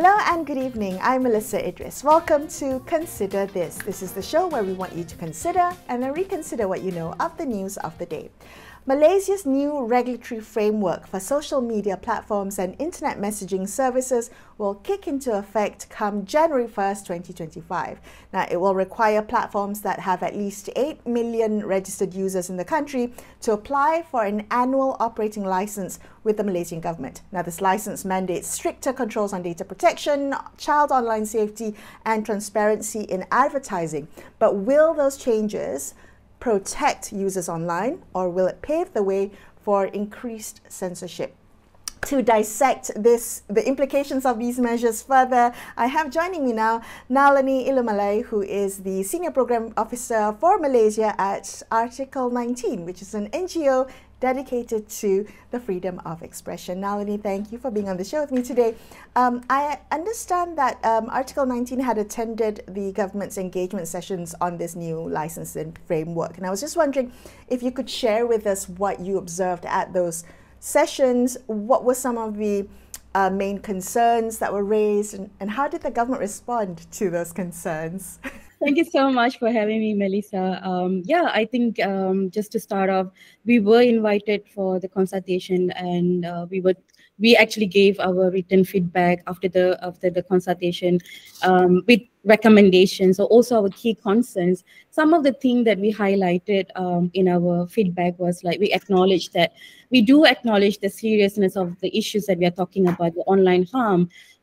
Hello and good evening. I'm Melissa Idris. Welcome to Consider This. This is the show where we want you to consider and then reconsider what you know of the news of the day. Malaysia's new regulatory framework for social media platforms and internet messaging services will kick into effect come January 1st, 2025. Now, it will require platforms that have at least 8 million registered users in the country to apply for an annual operating license with the Malaysian government. Now, this license mandates stricter controls on data protection, child online safety, and transparency in advertising. But will those changes protect users online, or will it pave the way for increased censorship? To dissect the implications of these measures further, I have joining me now Nalini Ilumalai, who is the Senior Program Officer for Malaysia at Article 19, which is an NGO dedicated to the freedom of expression. Nalini, thank you for being on the show with me today. I understand that Article 19 had attended the government's engagement sessions on this new licensing framework. And I was just wondering if you could share with us what you observed at those sessions. What were some of the main concerns that were raised, and how did the government respond to those concerns? Thank you so much for having me, Melissa. I think just to start off, we were invited for the consultation, and we actually gave our written feedback after the consultation with recommendations, or also our key concerns. Some of the things that we highlighted in our feedback was like we do acknowledge the seriousness of the issues that we are talking about, the online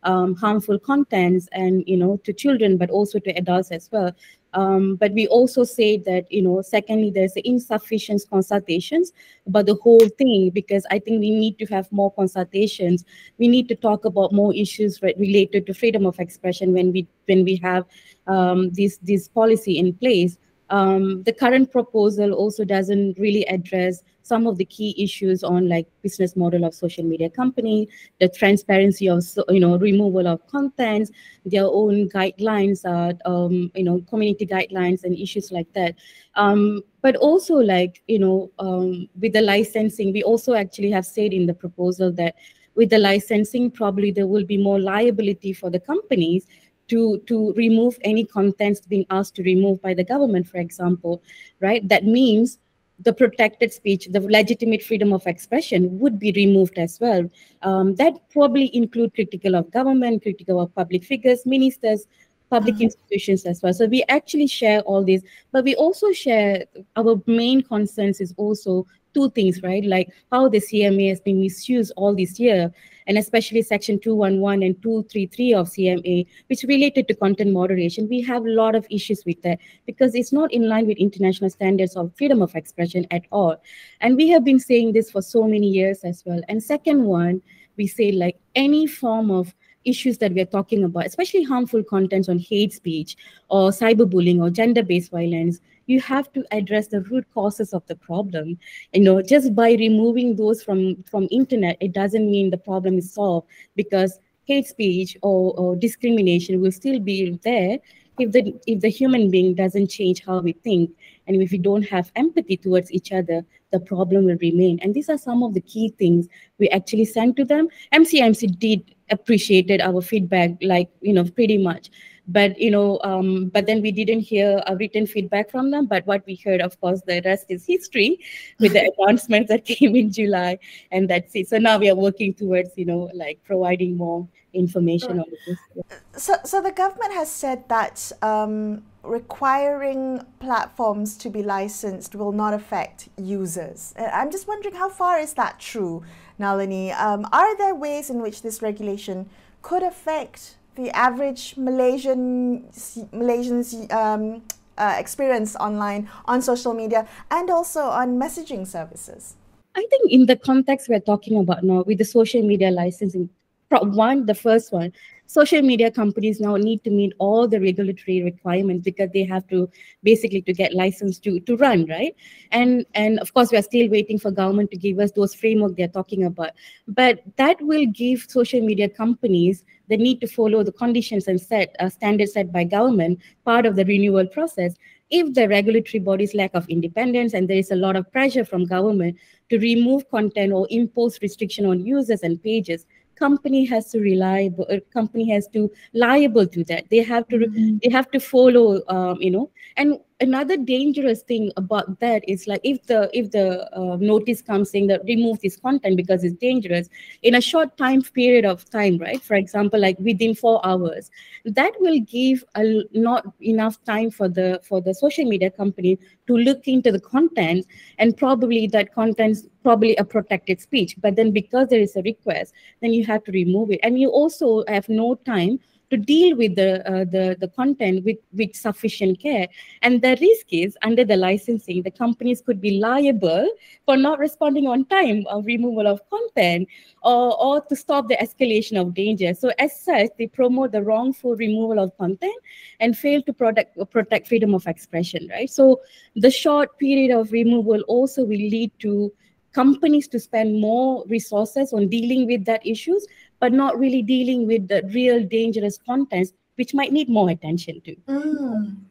harmful contents, and to children, but also to adults as well. But we also say that secondly, there's the insufficient consultations about the whole thing, because I think we need to have more consultations. We need to talk about more issues related to freedom of expression when we have this policy in place. The current proposal also doesn't really address some of the key issues on like business model of social media company, the transparency of removal of contents, their own guidelines, community guidelines and issues like that. But also with the licensing, we also actually have said in the proposal that with the licensing, probably there will be more liability for the companies to remove any contents being asked to remove by the government, for example, right? That means the protected speech, the legitimate freedom of expression would be removed as well. That probably include critical of government, critical of public figures, ministers, public institutions as well. So we actually share all this, but we also share our main concerns is also two things, right? Like how the CMA has been misused all this year, and especially Section 211 and 233 of CMA, which related to content moderation. We have a lot of issues with that because it's not in line with international standards of freedom of expression at all. And we have been saying this for so many years as well. And second one, we say like any form of issues that we're talking about, especially harmful contents on hate speech or cyberbullying or gender-based violence, you have to address the root causes of the problem. Just by removing those from internet, it doesn't mean the problem is solved, because hate speech or discrimination will still be there if the human being doesn't change how we think, and if we don't have empathy towards each other, the problem will remain. And these are some of the key things we actually sent to them. MCMC did appreciated our feedback, pretty much. But but then we didn't hear a written feedback from them. But what we heard, of course, the rest is history with the announcements that came in July, and that's it. So now we are working towards providing more information on this. So the government has said that requiring platforms to be licensed will not affect users. I'm just wondering, how far is that true, Nalini? Are there ways in which this regulation could affect the average Malaysian's experience online, on social media, and also on messaging services? I think in the context we're talking about now with the social media licensing, the first one, social media companies now need to meet all the regulatory requirements because they have to basically to get licensed to run, right? And of course, we are still waiting for government to give us those framework they're talking about. But that will give social media companies the need to follow the conditions and standards set by government, part of the renewal process. If the regulatory body's lack of independence and there is a lot of pressure from government to remove content or impose restriction on users and pages, company has to liable to that. They have to follow, and another dangerous thing about that is like if the notice comes saying that remove this content because it's dangerous in a short period of time, right? For example, like within 4 hours, that will give not enough time for the social media company to look into the content, and probably that content's probably a protected speech. But then because there is a request, then you have to remove it, and you also have no time to deal with the content with sufficient care. And the risk is, under the licensing, the companies could be liable for not responding on time of removal of content, or to stop the escalation of danger. So as such, they promote the wrongful removal of content and fail to protect freedom of expression, right? So the short period of removal also will lead to companies to spend more resources on dealing with that issues, but not really dealing with the real dangerous contents, which might need more attention to.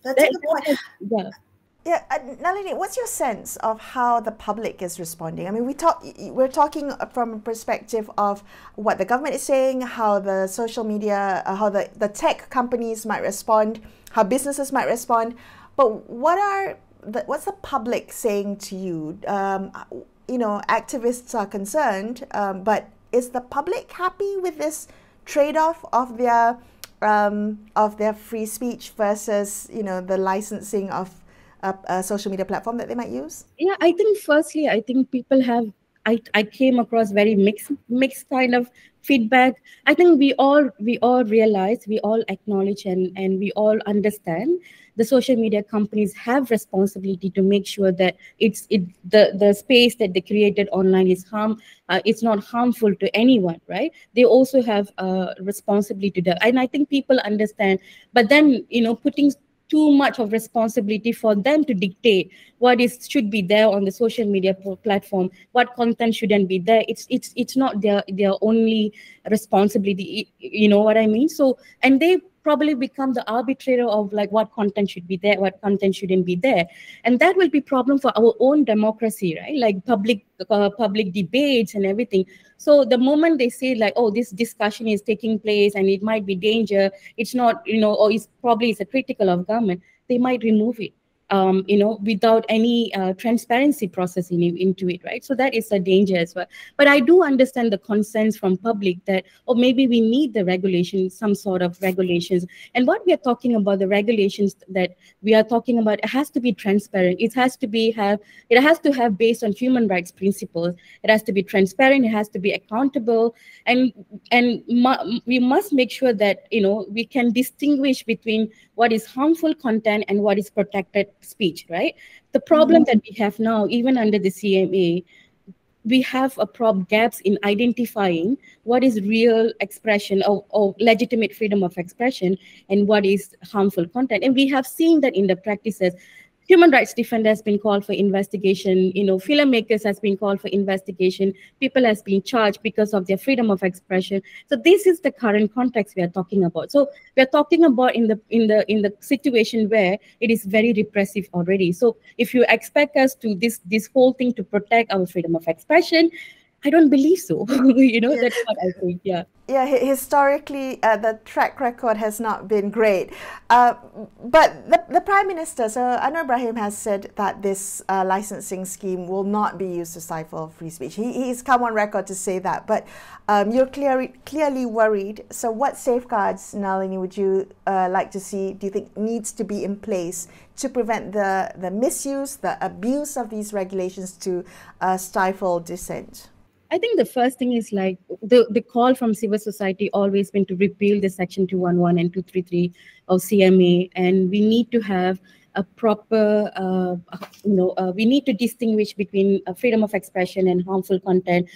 That's a good point. Yeah. Yeah, Nalini, what's your sense of how the public is responding? I mean, we're talking from a perspective of what the government is saying, how the social media, how the tech companies might respond, how businesses might respond. But what's the public saying to you? Activists are concerned, but is the public happy with this trade-off of their free speech versus the licensing of a social media platform that they might use? Yeah, I think people have. I came across very mixed kind of feedback. I think we all realize, we all acknowledge, and we all understand the social media companies have responsibility to make sure that the space that they created online it's not harmful to anyone, right? They also have a responsibility to that, and I think people understand. But then putting too much of responsibility for them to dictate what should be there on the social media platform, what content shouldn't be there. It's not their only responsibility. You know what I mean? So, and they probably become the arbitrator of like what content should be there, what content shouldn't be there, and that will be problem for our own democracy, right? Like public debates and everything. So the moment they say like, oh, this discussion is taking place and it might be danger, it's not, or it's a critical of government, they might remove it. Without any transparency process into it, right? So that is a danger as well. But I do understand the concerns from public that, or maybe we need the regulations, some sort of regulations. And what we are talking about, the regulations that we are talking about, it has to be transparent. It has to have based on human rights principles. It has to be transparent. It has to be accountable, and we must make sure that we can distinguish between what is harmful content and what is protected speech, right? The problem that we have now, even under the CMA, we have gaps in identifying what is real expression of legitimate freedom of expression and what is harmful content. And we have seen that in the practices. Human rights defenders has been called for investigation, filmmakers has been called for investigation, people has been charged because of their freedom of expression. So this is the current context we are talking about. So we are talking about in the situation where it is very repressive already. So if you expect us to this whole thing to protect our freedom of expression, I don't believe so. That's what I think. Yeah. Yeah, historically, the track record has not been great. But the Prime Minister, so Anwar Ibrahim, has said that this licensing scheme will not be used to stifle free speech. He's come on record to say that. But you're clearly worried. So what safeguards, Nalini, would you like to see, do you think needs to be in place to prevent the misuse, the abuse of these regulations to stifle dissent? I think the first thing is like the call from civil society always been to repeal the Section 211 and 233 of CMA, and we need to have a proper, we need to distinguish between freedom of expression and harmful content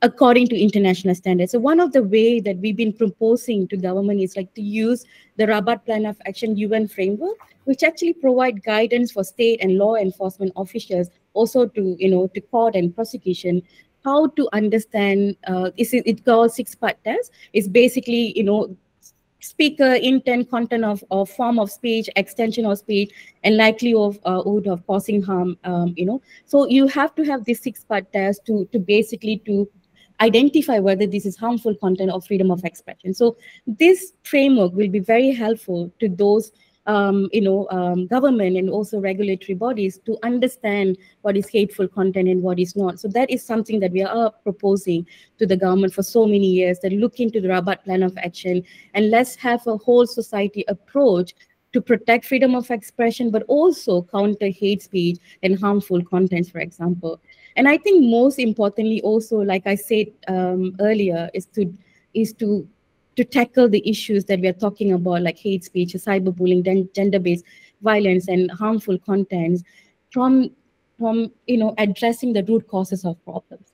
according to international standards. So one of the way that we've been proposing to government is like to use the Rabat Plan of Action UN framework, which actually provide guidance for state and law enforcement officials, also to court and prosecution, how to understand, it called 6-part test. It's basically, speaker, intent, content of form of speech, extension of speech, and likelihood of causing harm, So you have to have this 6-part test to basically to identify whether this is harmful content or freedom of expression. So this framework will be very helpful to those government and also regulatory bodies to understand what is hateful content and what is not. So that is something that we are proposing to the government for so many years, that look into the Rabat plan of action, and let's have a whole society approach to protect freedom of expression, but also counter hate speech and harmful contents, for example. And I think most importantly, also, like I said earlier, is to tackle the issues that we are talking about, like hate speech, cyberbullying, gender-based violence, and harmful contents, from addressing the root causes of problems.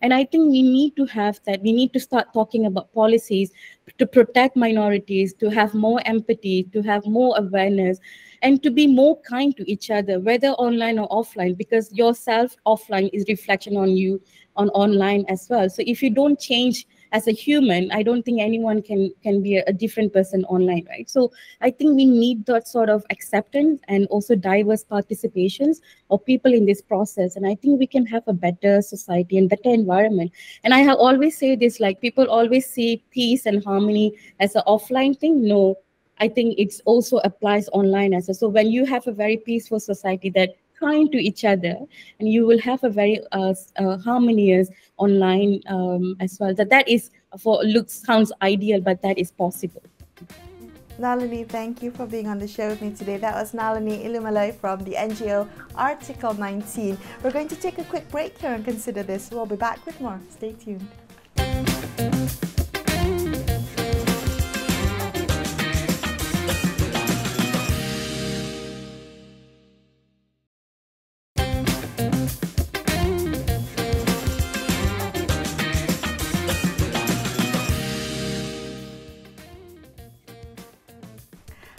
And I think we need to have that. We need to start talking about policies to protect minorities, to have more empathy, to have more awareness, and to be more kind to each other, whether online or offline, because yourself offline is reflection on you on online as well. So if you don't change as a human, I don't think anyone can be a different person online, right? So I think we need that sort of acceptance and also diverse participations of people in this process. And I think we can have a better society and better environment. And I have always say this, like, people always see peace and harmony as an offline thing. No, I think it's also applies online as well. So when you have a very peaceful society that kind to each other, and you will have a very harmonious online as well. That is, for looks sounds ideal, but that is possible. Nalini, thank you for being on the show with me today. That was Nalini Illumalai from the NGO Article 19. We're going to take a quick break here and consider this. We'll be back with more. Stay tuned.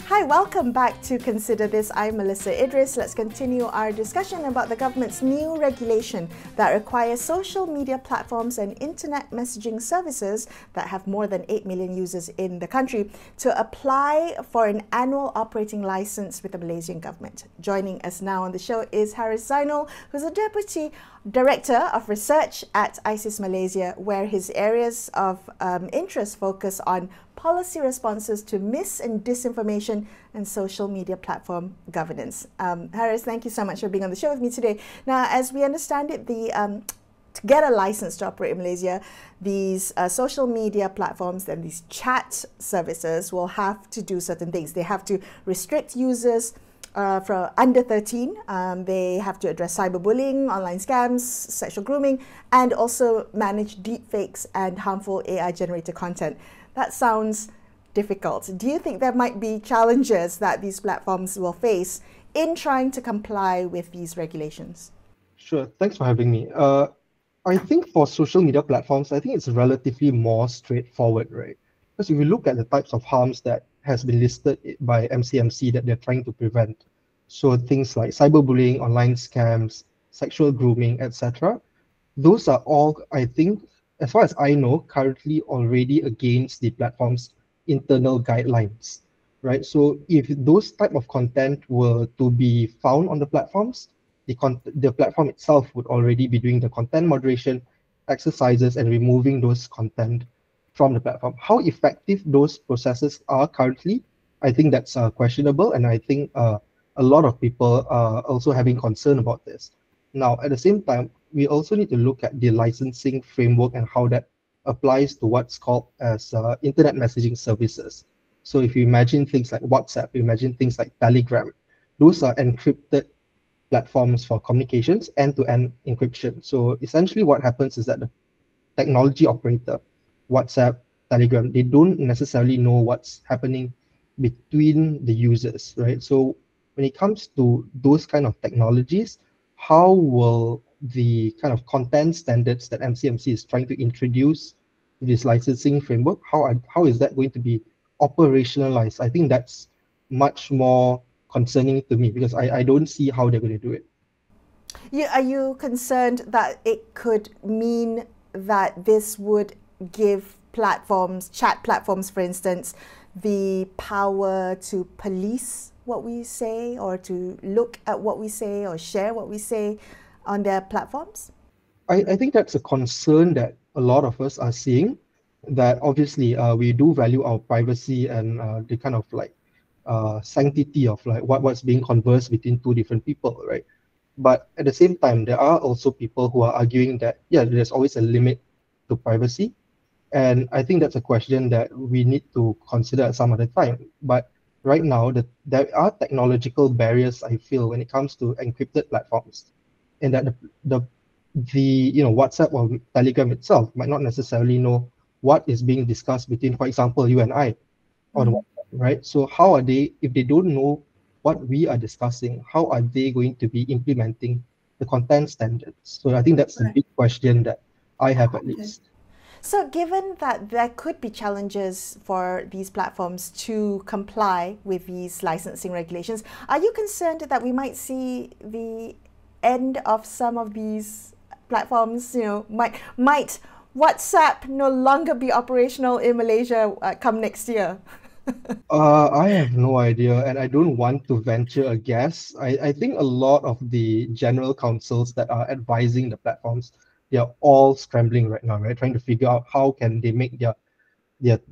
Hi, welcome back to Consider This. I'm Melissa Idris. Let's continue our discussion about the government's new regulation that requires social media platforms and internet messaging services that have more than 8 million users in the country to apply for an annual operating license with the Malaysian government. Joining us now on the show is Harris Zol, who's a Deputy Director of Research at ISIS Malaysia, where his areas of interest focus on policy responses to mis- and disinformation and social media platform governance. Harris, thank you so much for being on the show with me today. Now, as we understand it, to get a license to operate in Malaysia, these social media platforms and these chat services will have to do certain things. They have to restrict users for under 13. They have to address cyberbullying, online scams, sexual grooming, and also manage deepfakes and harmful AI-generated content. That sounds difficult. Do you think there might be challenges that these platforms will face in trying to comply with these regulations? Sure. Thanks for having me. I think for social media platforms, I think it's relatively more straightforward, right? Because if you look at the types of harms that has been listed by MCMC that they're trying to prevent, so things like cyberbullying, online scams, sexual grooming, etc., those are all, I think, as far as I know, currently already against the platform's internal guidelines, right? So if those type of content were to be found on the platforms, the platform itself would already be doing the content moderation exercises and removing those content from the platform. How effective those processes are currently, I think that's questionable, and I think a lot of people are also having concern about this. Now, at the same time, we also need to look at the licensing framework and how that applies to what's called as internet messaging services. So if you imagine things like WhatsApp, you imagine things like Telegram, those are encrypted platforms for communications, end-to-end encryption. So essentially what happens is that the technology operator, WhatsApp, Telegram, they don't necessarily know what's happening between the users, right? So when it comes to those kind of technologies, how will the kind of content standards that MCMC is trying to introduce to this licensing framework, how is that going to be operationalized? I think that's much more concerning to me because I don't see how they're going to do it. Are you concerned that it could mean that this would give platforms, chat platforms, for instance, the power to police what we say or to look at what we say or share what we say on their platforms? I think that's a concern that a lot of us are seeing that obviously we do value our privacy and the kind of like sanctity of like what's being conversed between two different people, right? But at the same time, there are also people who are arguing that, yeah, there's always a limit to privacy. And I think that's a question that we need to consider at some other time. But right now, there are technological barriers, I feel, when it comes to encrypted platforms. And that the WhatsApp or Telegram itself might not necessarily know what is being discussed between, for example, you and I on WhatsApp, right? So how are they, if they don't know what we are discussing, how are they going to be implementing the content standards? So I think that's the big question that I have at least. So given that there could be challenges for these platforms to comply with these licensing regulations, are you concerned that we might see the end of some of these platforms? Might WhatsApp no longer be operational in Malaysia come next year? I have no idea, and I don't want to venture a guess. I think a lot of the general councils that are advising the platforms, they are all scrambling right now, right? Trying to figure out how can they make their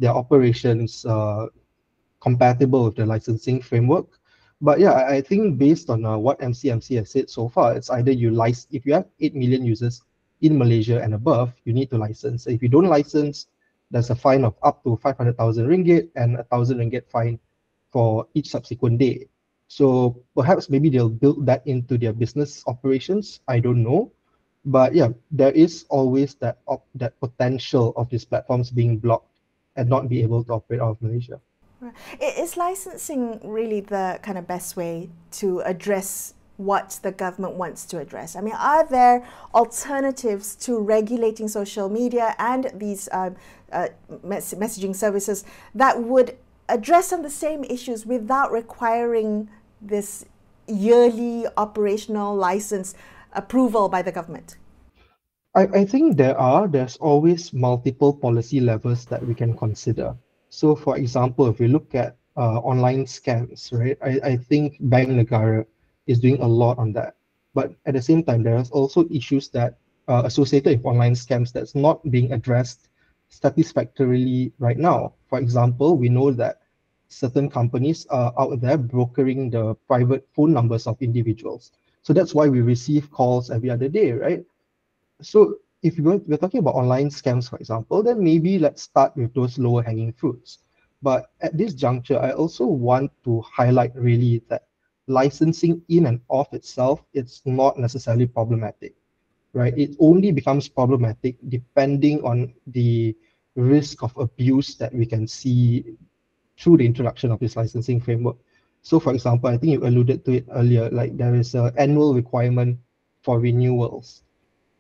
operations compatible with the licensing framework. But yeah, I think based on what MCMC has said so far, it's either if you have 8 million users in Malaysia and above, you need to license. If you don't license, there's a fine of up to 500,000 ringgit and 1,000 ringgit fine for each subsequent day. So perhaps maybe they'll build that into their business operations. I don't know. But yeah, there is always that potential of these platforms being blocked and not be able to operate out of Malaysia. Is licensing really the kind of best way to address what the government wants to address? I mean, are there alternatives to regulating social media and these messaging services that would address some of the same issues without requiring this yearly operational license approval by the government? I think there's always multiple policy levels that we can consider. So for example, if we look at online scams, right, I think Bank Negara is doing a lot on that. But at the same time, there are also issues that associated with online scams that's not being addressed satisfactorily right now. For example, we know that certain companies are out there brokering the private phone numbers of individuals. So that's why we receive calls every other day, right? So if we're talking about online scams, for example, then maybe let's start with those lower hanging fruits. But at this juncture, I also want to highlight really that licensing in and of itself, it's not necessarily problematic, right? It only becomes problematic depending on the risk of abuse that we can see through the introduction of this licensing framework. So for example, I think you alluded to it earlier, like there is an annual requirement for renewals.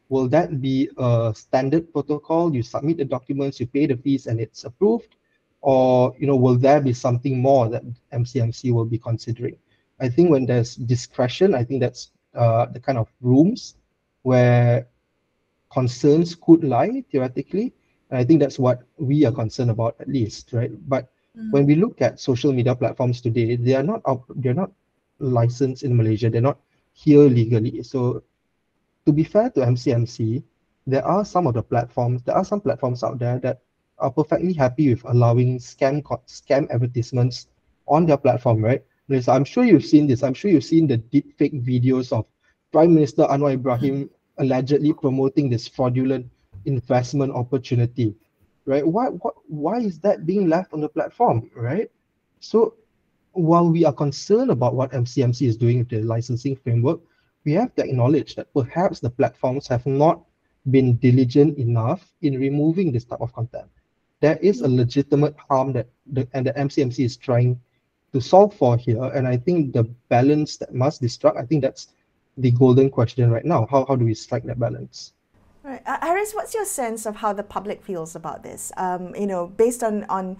Will that be a standard protocol? You submit the documents, you pay the fees, and it's approved? Or will there be something more that MCMC will be considering? I think when there's discretion, I think that's the kind of rooms where concerns could lie theoretically. And I think that's what we are concerned about at least, right? But when we look at social media platforms today, they're not licensed in Malaysia. They're not here legally. So to be fair to MCMC, there are some platforms out there that are perfectly happy with allowing scam advertisements on their platform, right? I'm sure you've seen this. I'm sure you've seen the deepfake videos of Prime Minister Anwar Ibrahim allegedly promoting this fraudulent investment opportunity, right? Why is that being left on the platform, right? So while we are concerned about what MCMC is doing with the licensing framework, we have to acknowledge that perhaps the platforms have not been diligent enough in removing this type of content. There is a legitimate harm that the MCMC is trying to solve for here, and I think the balance that must be struck, I think that's the golden question right now. How do we strike that balance? Right. Harris, what's your sense of how the public feels about this? Based on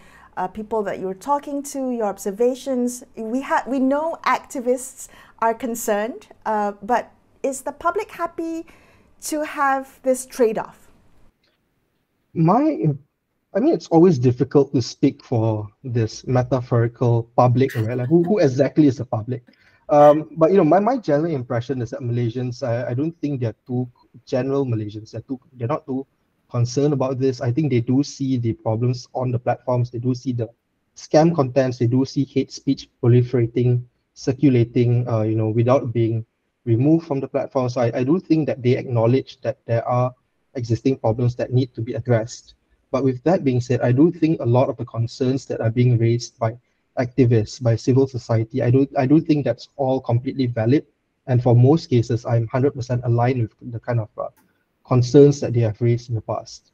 people that you're talking to, your observations, we know activists are concerned, but is the public happy to have this trade-off? I mean, it's always difficult to speak for this metaphorical public, right? Like who exactly is the public? But my general impression is that Malaysians, I don't think they're too general Malaysians. They're not too concerned about this. I think they do see the problems on the platforms. They do see the scam contents. They do see hate speech proliferating, circulating, without being removed from the platform. So I do think that they acknowledge that there are existing problems that need to be addressed. But with that being said, I do think a lot of the concerns that are being raised by activists, by civil society, I do think that's all completely valid. And for most cases, I'm 100% aligned with the kind of concerns that they have raised in the past.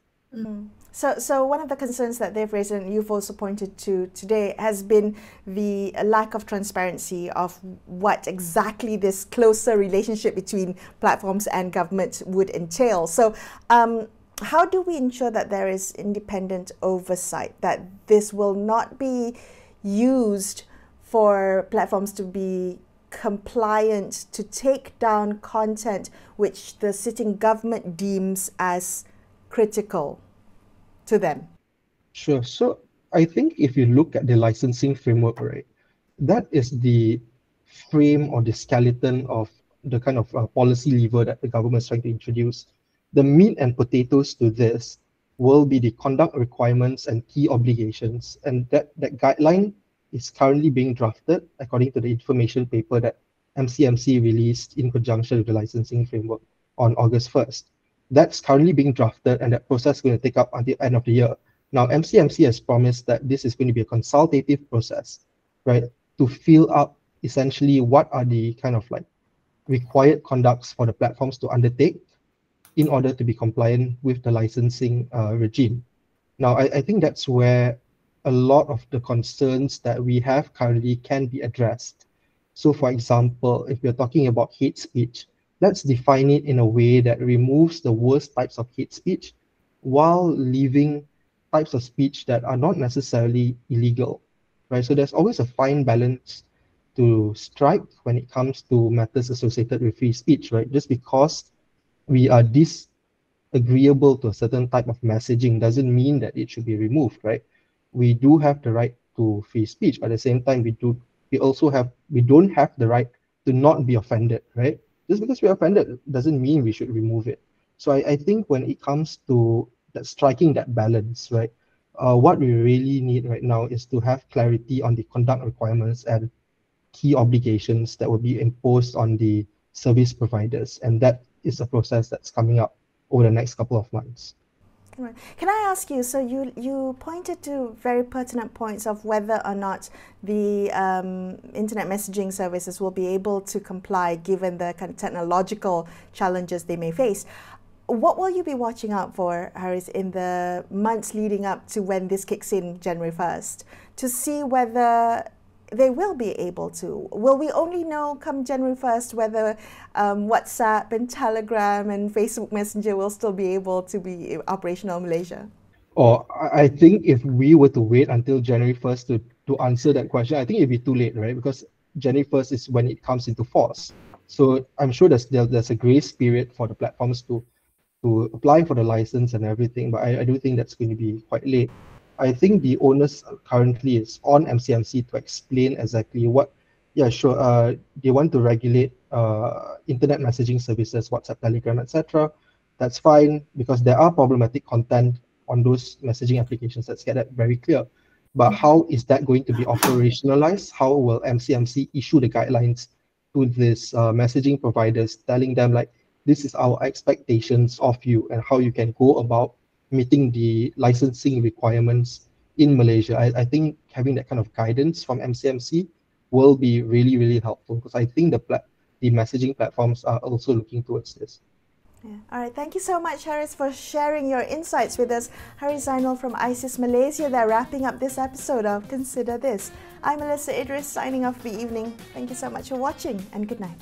So one of the concerns that they've raised, and you've also pointed to today, has been the lack of transparency of what exactly this closer relationship between platforms and government would entail. So how do we ensure that there is independent oversight, that this will not be used for platforms to be compliant to take down content which the sitting government deems as critical to them? Sure. So I think if you look at the licensing framework, right, that is the frame or the skeleton of the kind of policy lever that the government is trying to introduce. The meat and potatoes to this will be the conduct requirements and key obligations. And that guideline is currently being drafted according to the information paper that MCMC released in conjunction with the licensing framework on August 1st. That's currently being drafted, and that process is going to take up until the end of the year. Now, MCMC has promised that this is going to be a consultative process, right, to fill up essentially what are the kind of like required conducts for the platforms to undertake in order to be compliant with the licensing regime. Now, I think that's where a lot of the concerns that we have currently can be addressed. So, for example, if we're talking about hate speech, let's define it in a way that removes the worst types of hate speech while leaving types of speech that are not necessarily illegal, right? So there's always a fine balance to strike when it comes to matters associated with free speech, right? Just because we are disagreeable to a certain type of messaging doesn't mean that it should be removed, right? We do have the right to free speech, but at the same time, we don't have the right to not be offended, right? Just because we're offended doesn't mean we should remove it. So I think when it comes to that striking that balance, right, what we really need right now is to have clarity on the conduct requirements and key obligations that will be imposed on the service providers. And that is a process that's coming up over the next couple of months. Right. Can I ask you, so you pointed to very pertinent points of whether or not the internet messaging services will be able to comply given the kind of technological challenges they may face. What will you be watching out for, Harris, in the months leading up to when this kicks in January 1st, to see whether they will be able to? Will we only know come January 1st whether WhatsApp and Telegram and Facebook Messenger will still be able to be operational in Malaysia? Or I think if we were to wait until January 1st to answer that question, I think it'd be too late, right? Because January 1st is when it comes into force. So I'm sure there's a grace period for the platforms to apply for the license and everything, but I do think that's going to be quite late. I think the onus currently is on MCMC to explain exactly what, they want to regulate internet messaging services, WhatsApp, Telegram, etc. That's fine because there are problematic content on those messaging applications. Let's get that very clear. But how is that going to be operationalized? How will MCMC issue the guidelines to these messaging providers, telling them like, this is our expectations of you and how you can go about meeting the licensing requirements in Malaysia? I think having that kind of guidance from MCMC will be really, really helpful because I think the messaging platforms are also looking towards this. Yeah. All right. Thank you so much, Harris, for sharing your insights with us. Harris Zol from ISIS Malaysia. They're wrapping up this episode of Consider This. I'm Melissa Idris signing off for the evening. Thank you so much for watching and good night.